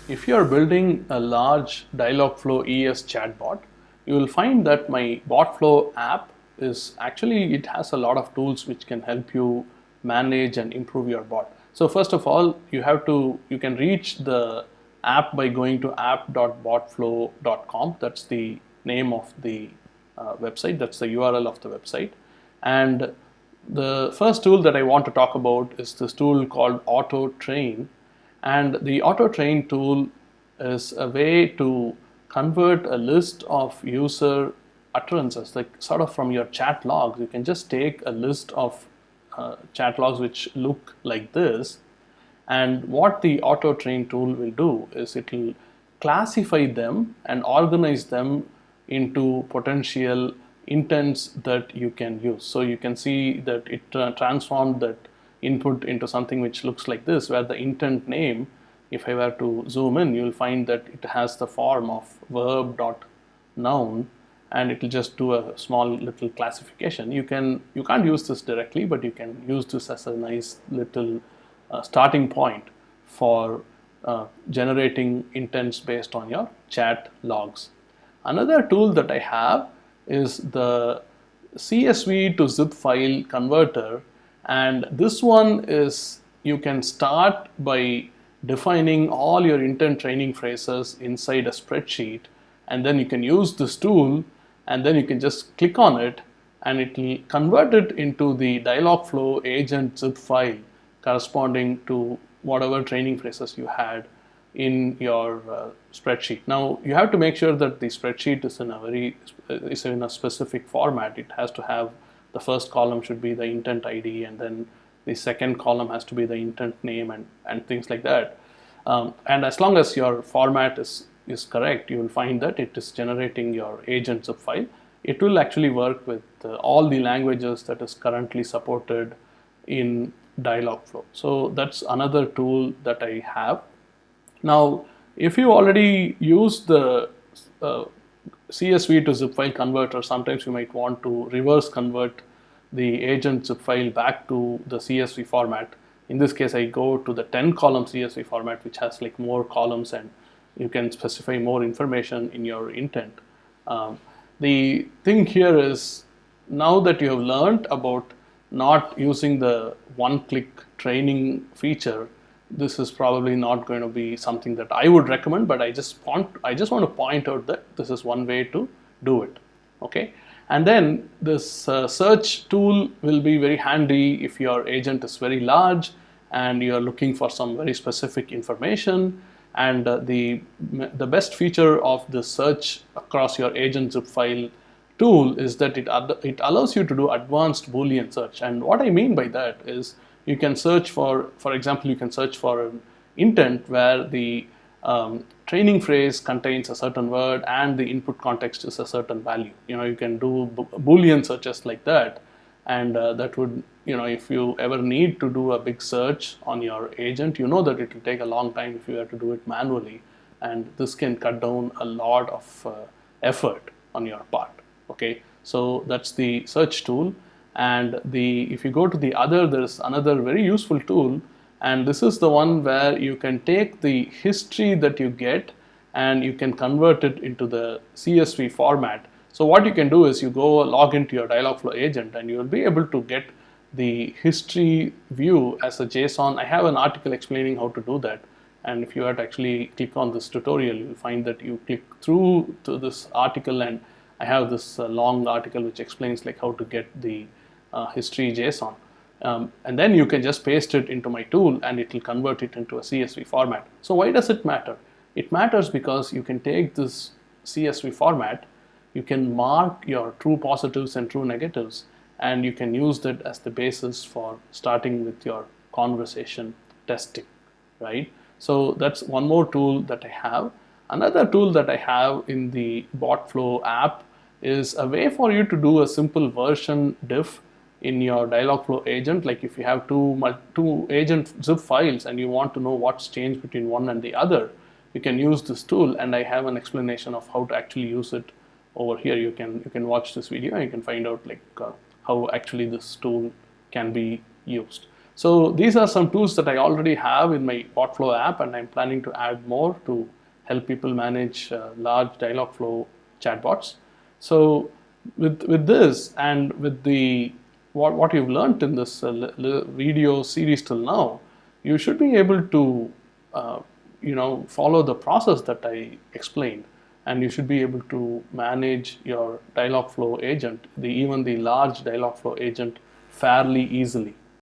If you are building a large Dialogflow ES chatbot, you will find that my BotFlo app is actually, it has a lot of tools which can help you manage and improve your bot. So first of all, you can reach the app by going to app.botflow.com. That's the name of the website. That's the URL of the website. And the first tool that I want to talk about is this tool called Auto Train. And the Auto Train tool is a way to convert a list of user utterances, like sort of from your chat logs. You can just take a list of chat logs which look like this, and what the Auto Train tool will do is it will classify them and organize them into potential intents that you can use. So you can see that it transformed that input into something which looks like this, where the intent name, if I were to zoom in, you'll find that it has the form of verb.noun, and it will just do a small little classification. You can't use this directly, but you can use this as a nice little starting point for generating intents based on your chat logs. Another tool that I have is the CSV to zip file converter, and this one is, you can start by defining all your intent training phrases inside a spreadsheet, and then you can use this tool, and then you can just click on it and it will convert it into the Dialogflow agent zip file corresponding to whatever training phrases you had in your spreadsheet. Now you have to make sure that the spreadsheet is in a specific format. It has to have, the first column should be the intent ID, and then the second column has to be the intent name, and things like that. And as long as your format is correct, you will find that it is generating your agent zip file. It will actually work with all the languages that is currently supported in Dialogflow. So that's another tool that I have. Now, if you already use the CSV to zip file converter, sometimes you might want to reverse convert the agent zip file back to the CSV format. In this case, I go to the 10-column CSV format, which has like more columns, and you can specify more information in your intent. The thing here is, now that you have learned about not using the one-click training feature, this is probably not going to be something that I would recommend, but I just want to point out that this is one way to do it. Okay, and then this search tool will be very handy if your agent is very large and you are looking for some very specific information. And the best feature of the search across your agent zip file tool is that it allows you to do advanced Boolean search. And what I mean by that is, you can search for example, you can search for an intent where the training phrase contains a certain word and the input context is a certain value. You can do Boolean searches like that, and that would, if you ever need to do a big search on your agent, you know that it will take a long time if you have to do it manually, and this can cut down a lot of effort on your part. Okay, so that's the search tool. And if you go to the other, there's another very useful tool, and this is the one where you can take the history that you get and you can convert it into the CSV format. So what you can do is, you go log into your Dialogflow agent and you will be able to get the history view as a JSON. I have an article explaining how to do that, and if you had to actually click on this tutorial, you'll find that you click through to this article, and I have this long article which explains like how to get the history JSON, and then you can just paste it into my tool and it will convert it into a CSV format. So why does it matter? It matters because you can take this CSV format, you can mark your true positives and true negatives, and you can use that as the basis for starting with your conversation testing, right? So that's one more tool that I have. Another tool that I have in the BotFlo app is a way for you to do a simple version diff in your Dialogflow agent. Like if you have two agent zip files and you want to know what's changed between one and the other, you can use this tool, and I have an explanation of how to actually use it over here. You can watch this video and you can find out like how actually this tool can be used. So these are some tools that I already have in my BotFlo app, and I'm planning to add more to help people manage large Dialogflow chatbots. So with this and with the what you've learned in this video series till now, you should be able to follow the process that I explained, and you should be able to manage your Dialogflow agent, even the large Dialogflow agent, fairly easily.